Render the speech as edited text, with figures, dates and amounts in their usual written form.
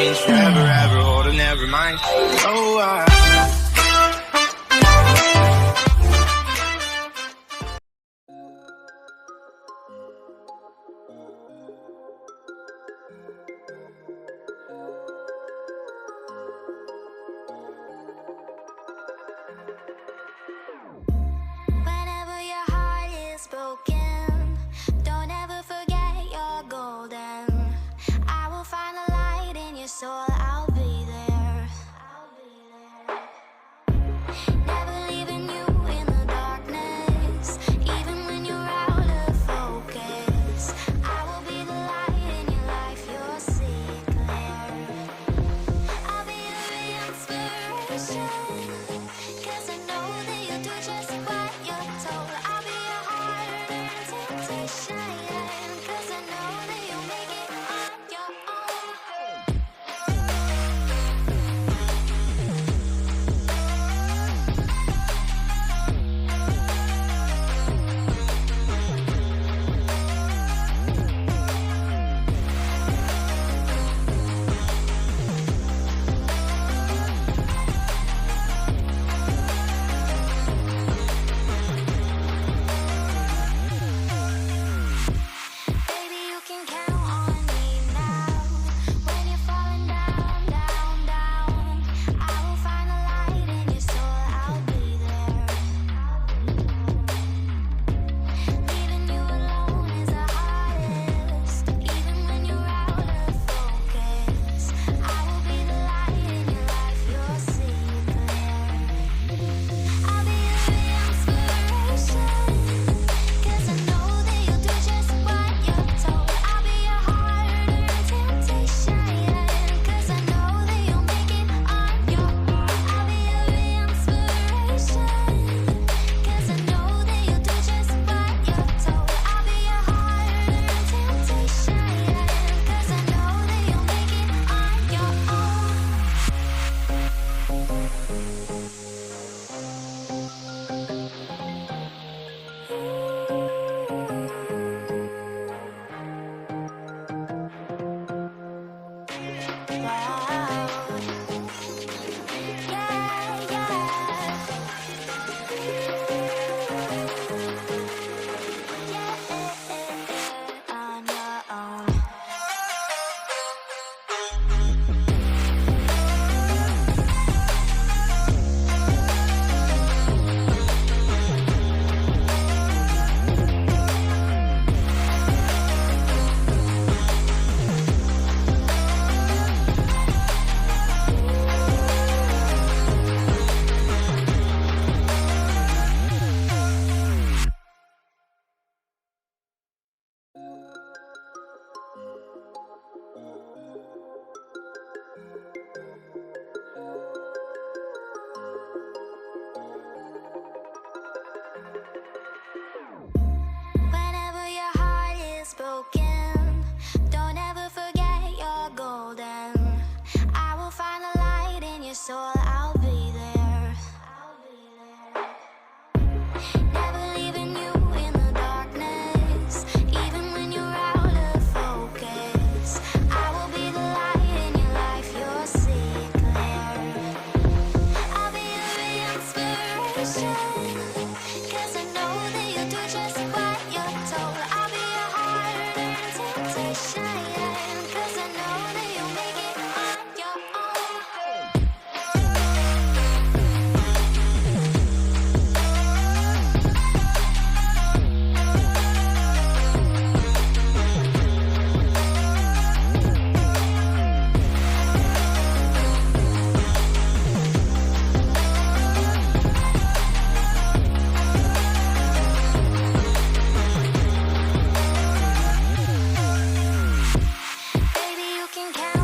means forever, ever, hold or never mind. Oh, Whenever your heart is broken, don't ever forget you're golden. I will find a light in your soul, I'll be there. Never leaving you in the darkness, even when you're out of focus. I will be the light in your life, you'll see it clear. I'll be your inspiration, 'cause I know that you'll do just what you're told. I'll be your heart and temptation, 'cause I know that you'll make it on your own. Baby, you can count on me now. When you're falling down, down, down, I will find a light in your soul, I'll be there. Leaving you alone is the hardest, even when you're out of focus. I will be the light in your life, you'll see it clear. I'll be your inspiration, 'cause I know that you'll do just what you're told. I'll be your heart and temptation, 'cause I know that you'll make it on your own. I'll be your inspiration, 'cause I know that you'll do just what you're told. I'll be your heart and temptation, 'cause I know that you'll make it on your own. Wow. Yeah, yeah. On your own. Whenever your heart is broken, don't ever forget you're golden. I will find a light in your soul, I'll be there. Never leaving you in the darkness, even when you're out of focus. I will be the light in your life, you'll see it clear. I'll be your inspiration, 'cause I know that you'll do just what you're told. I'll be your heart and temptation, 'cause I know that you'll make it on your own. Baby, you can count